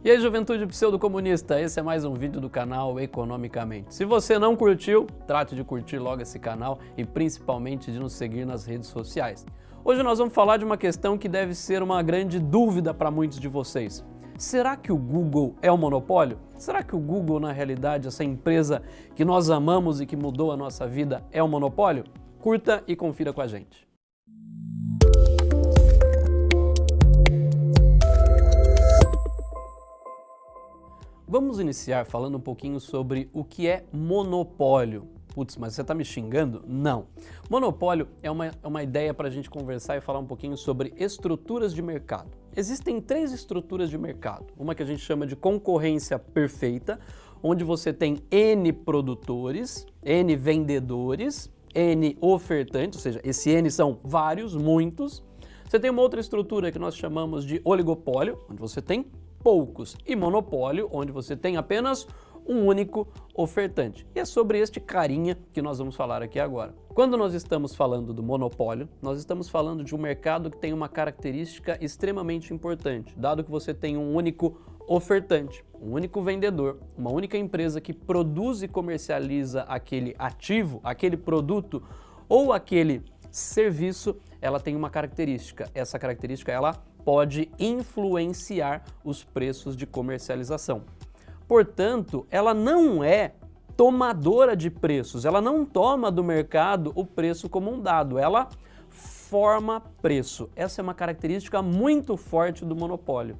E aí, juventude pseudo-comunista, esse é mais um vídeo do canal Economicamente. Se você não curtiu, trate de curtir logo esse canal e principalmente de nos seguir nas redes sociais. Hoje nós vamos falar de uma questão que deve ser uma grande dúvida para muitos de vocês. Será que o Google é um monopólio? Será que o Google, na realidade, essa empresa que nós amamos e que mudou a nossa vida, é um monopólio? Curta e confira com a gente. Vamos iniciar falando um pouquinho sobre o que é monopólio. Putz, mas você está me xingando? Não. Monopólio é uma ideia para a gente conversar e falar um pouquinho sobre estruturas de mercado. Existem três estruturas de mercado. Uma que a gente chama de concorrência perfeita, onde você tem N produtores, N vendedores, N ofertantes, ou seja, esse N são vários, muitos. Você tem uma outra estrutura que nós chamamos de oligopólio, onde você tem poucos, e monopólio, onde você tem apenas um único ofertante. E é sobre este carinha que nós vamos falar aqui agora. Quando nós estamos falando do monopólio, nós estamos falando de um mercado que tem uma característica extremamente importante, dado que você tem um único ofertante, um único vendedor, uma única empresa que produz e comercializa aquele ativo, aquele produto ou aquele serviço, ela tem uma característica. Essa característica, ela pode influenciar os preços de comercialização. Portanto, ela não é tomadora de preços, ela não toma do mercado o preço como um dado, ela forma preço. Essa é uma característica muito forte do monopólio.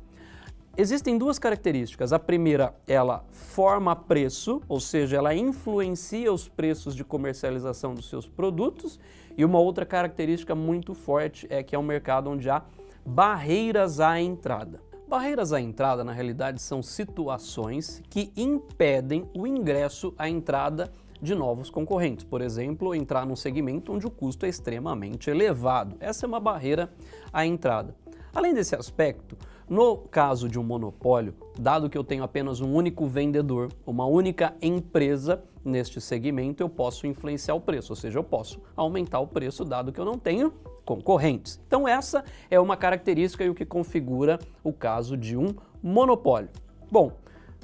Existem duas características. A primeira, ela forma preço, ou seja, ela influencia os preços de comercialização dos seus produtos. E uma outra característica muito forte é que é um mercado onde há barreiras à entrada. Barreiras à entrada, na realidade, são situações que impedem o ingresso à entrada de novos concorrentes. Por exemplo, entrar num segmento onde o custo é extremamente elevado. Essa é uma barreira à entrada. Além desse aspecto, no caso de um monopólio, dado que eu tenho apenas um único vendedor, uma única empresa neste segmento, eu posso influenciar o preço, ou seja, eu posso aumentar o preço dado que eu não tenho concorrentes. Então essa é uma característica e o que configura o caso de um monopólio. Bom,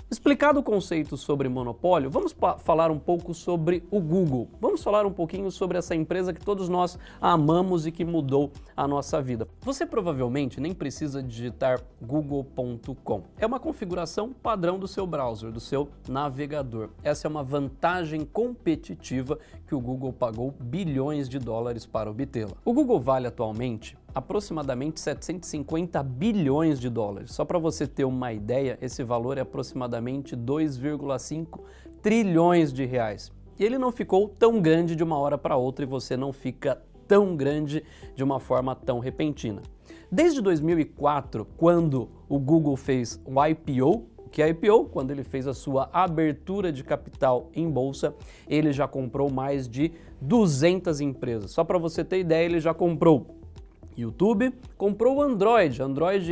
explicado o conceito sobre monopólio, vamos falar um pouco sobre o Google. Vamos falar um pouquinho sobre essa empresa que todos nós amamos e que mudou a nossa vida. Você provavelmente nem precisa digitar google.com. É uma configuração padrão do seu browser, do seu navegador. Essa é uma vantagem competitiva que o Google pagou bilhões de dólares para obtê-la. O Google vale atualmente aproximadamente 750 bilhões de dólares. Só para você ter uma ideia, esse valor é aproximadamente 2,5 trilhões de reais. E ele não ficou tão grande de uma hora para outra e você não fica tão grande de uma forma tão repentina. Desde 2004, quando o Google fez o IPO, que é IPO, quando ele fez a sua abertura de capital em bolsa, ele já comprou mais de 200 empresas. Só para você ter ideia, ele já comprou YouTube, comprou o Android,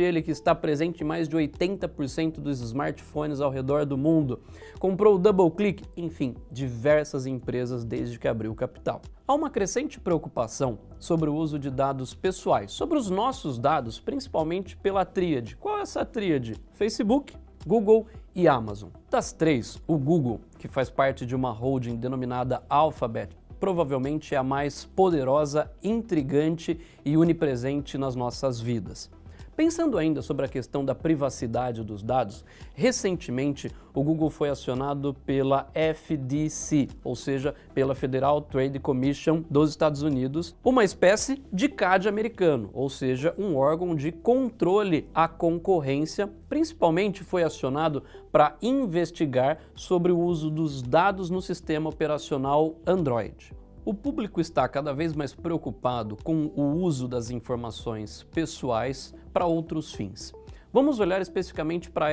ele que está presente em mais de 80% dos smartphones ao redor do mundo, comprou o DoubleClick, enfim, diversas empresas desde que abriu o capital. Há uma crescente preocupação sobre o uso de dados pessoais, sobre os nossos dados, principalmente pela tríade. Qual é essa tríade? Facebook, Google e Amazon. Das três, o Google, que faz parte de uma holding denominada Alphabet, provavelmente é a mais poderosa, intrigante e onipresente nas nossas vidas. Pensando ainda sobre a questão da privacidade dos dados, recentemente o Google foi acionado pela FTC, ou seja, pela Federal Trade Commission dos Estados Unidos, uma espécie de CAD americano, ou seja, um órgão de controle à concorrência, principalmente foi acionado para investigar sobre o uso dos dados no sistema operacional Android. O público está cada vez mais preocupado com o uso das informações pessoais para outros fins. Vamos olhar especificamente para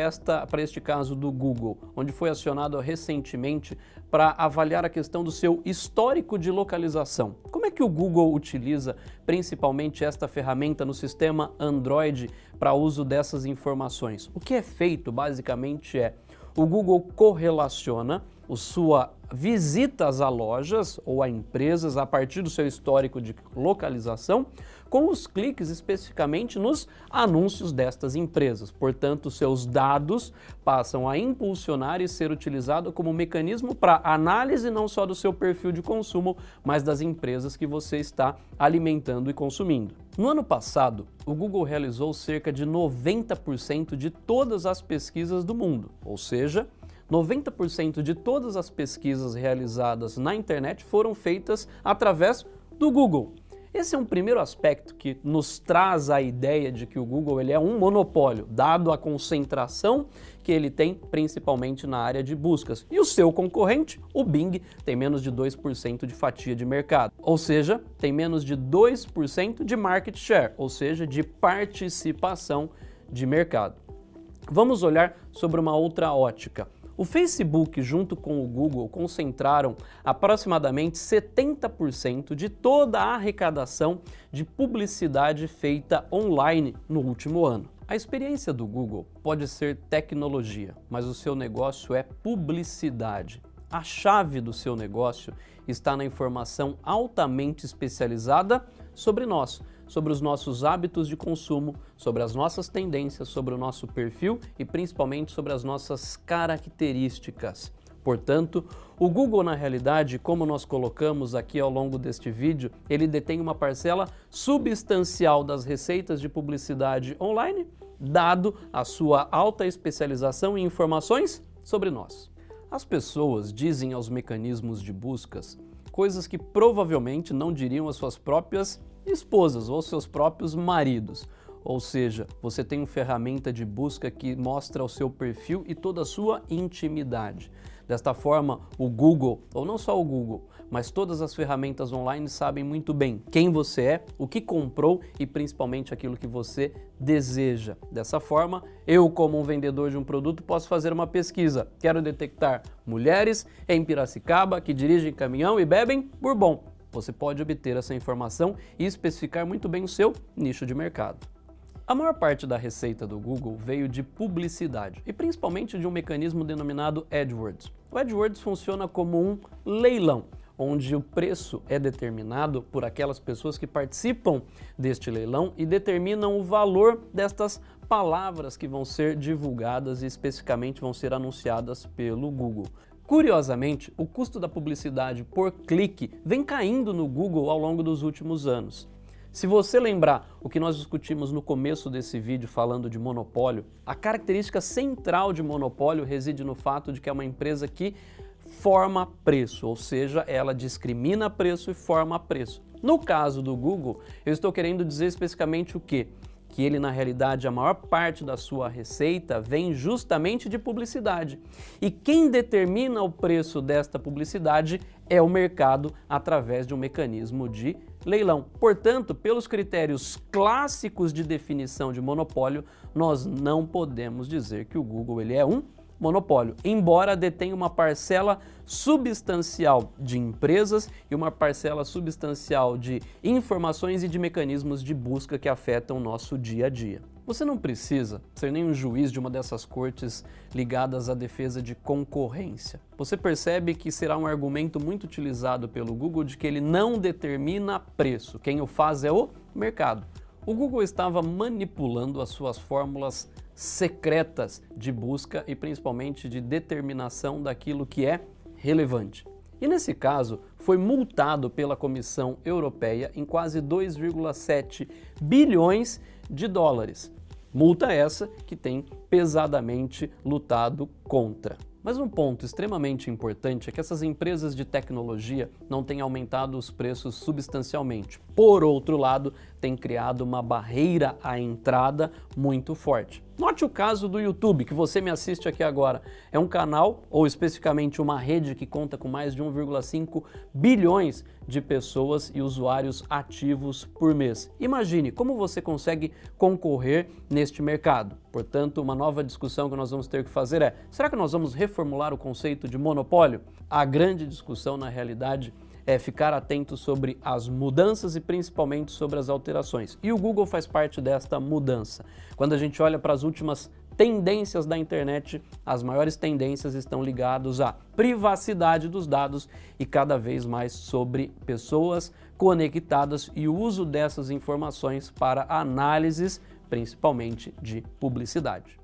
este caso do Google, onde foi acionado recentemente para avaliar a questão do seu histórico de localização. Como é que o Google utiliza principalmente esta ferramenta no sistema Android para uso dessas informações? O que é feito basicamente é o Google correlaciona sua visitas a lojas ou a empresas a partir do seu histórico de localização, com os cliques especificamente nos anúncios destas empresas. Portanto, seus dados passam a impulsionar e ser utilizado como mecanismo para análise não só do seu perfil de consumo, mas das empresas que você está alimentando e consumindo. No ano passado, o Google realizou cerca de 90% de todas as pesquisas do mundo, ou seja, 90% de todas as pesquisas realizadas na internet foram feitas através do Google. Esse é um primeiro aspecto que nos traz a ideia de que o Google ele é um monopólio, dado a concentração que ele tem principalmente na área de buscas. E o seu concorrente, o Bing, tem menos de 2% de fatia de mercado, ou seja, tem menos de 2% de market share, ou seja, de participação de mercado. Vamos olhar sobre uma outra ótica. O Facebook, junto com o Google, concentraram aproximadamente 70% de toda a arrecadação de publicidade feita online no último ano. A experiência do Google pode ser tecnologia, mas o seu negócio é publicidade. A chave do seu negócio está na informação altamente especializada sobre nós, sobre os nossos hábitos de consumo, sobre as nossas tendências, sobre o nosso perfil e principalmente sobre as nossas características. Portanto, o Google, na realidade, como nós colocamos aqui ao longo deste vídeo, ele detém uma parcela substancial das receitas de publicidade online, dado a sua alta especialização em informações sobre nós. As pessoas dizem aos mecanismos de buscas coisas que provavelmente não diriam às suas próprias esposas ou seus próprios maridos. Ou seja, você tem uma ferramenta de busca que mostra o seu perfil e toda a sua intimidade. Desta forma, o Google, ou não só o Google, mas todas as ferramentas online sabem muito bem quem você é, o que comprou e principalmente aquilo que você deseja. Dessa forma, eu, como um vendedor de um produto, posso fazer uma pesquisa. Quero detectar mulheres em Piracicaba que dirigem caminhão e bebem Bourbon. Você pode obter essa informação e especificar muito bem o seu nicho de mercado. A maior parte da receita do Google veio de publicidade e principalmente de um mecanismo denominado AdWords. O AdWords funciona como um leilão, onde o preço é determinado por aquelas pessoas que participam deste leilão e determinam o valor destas palavras que vão ser divulgadas e especificamente vão ser anunciadas pelo Google. Curiosamente, o custo da publicidade por clique vem caindo no Google ao longo dos últimos anos. Se você lembrar o que nós discutimos no começo desse vídeo falando de monopólio, a característica central de monopólio reside no fato de que é uma empresa que forma preço, ou seja, ela discrimina preço e forma preço. No caso do Google, eu estou querendo dizer especificamente o quê? Que ele, na realidade, a maior parte da sua receita vem justamente de publicidade. E quem determina o preço desta publicidade é o mercado através de um mecanismo de leilão. Portanto, pelos critérios clássicos de definição de monopólio, nós não podemos dizer que o Google ele é um monopólio, embora detenha uma parcela substancial de empresas e uma parcela substancial de informações e de mecanismos de busca que afetam o nosso dia a dia. Você não precisa ser nenhum juiz de uma dessas cortes ligadas à defesa de concorrência. Você percebe que será um argumento muito utilizado pelo Google de que ele não determina preço, quem o faz é o mercado. O Google estava manipulando as suas fórmulas secretas de busca e principalmente de determinação daquilo que é relevante. E nesse caso, foi multado pela Comissão Europeia em quase 2,7 bilhões de dólares. Multa essa que tem pesadamente lutado contra. Mas um ponto extremamente importante é que essas empresas de tecnologia não têm aumentado os preços substancialmente. Por outro lado, tem criado uma barreira à entrada muito forte. Note o caso do YouTube, que você me assiste aqui agora. É um canal, ou especificamente uma rede que conta com mais de 1,5 bilhões de pessoas e usuários ativos por mês. Imagine como você consegue concorrer neste mercado. Portanto, uma nova discussão que nós vamos ter que fazer é: será que nós vamos reformular o conceito de monopólio? A grande discussão, na realidade, é ficar atento sobre as mudanças e principalmente sobre as alterações. E o Google faz parte desta mudança. Quando a gente olha para as últimas tendências da internet, as maiores tendências estão ligadas à privacidade dos dados e cada vez mais sobre pessoas conectadas e o uso dessas informações para análises, principalmente de publicidade.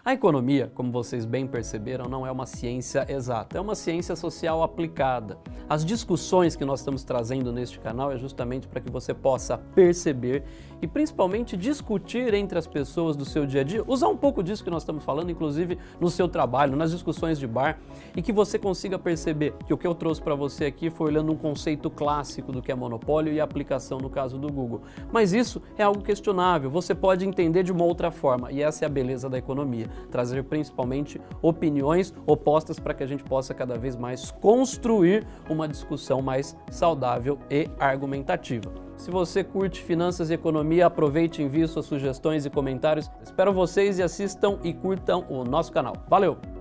A economia, como vocês bem perceberam, não é uma ciência exata, é uma ciência social aplicada. As discussões que nós estamos trazendo neste canal é justamente para que você possa perceber e principalmente discutir entre as pessoas do seu dia a dia, usar um pouco disso que nós estamos falando, inclusive no seu trabalho, nas discussões de bar, e que você consiga perceber que o que eu trouxe para você aqui foi olhando um conceito clássico do que é monopólio e aplicação no caso do Google. Mas isso é algo questionável, você pode entender de uma outra forma, e essa é a beleza da economia. Trazer principalmente opiniões opostas para que a gente possa cada vez mais construir uma discussão mais saudável e argumentativa. Se você curte finanças e economia, aproveite e envie suas sugestões e comentários. Espero vocês e assistam e curtam o nosso canal. Valeu!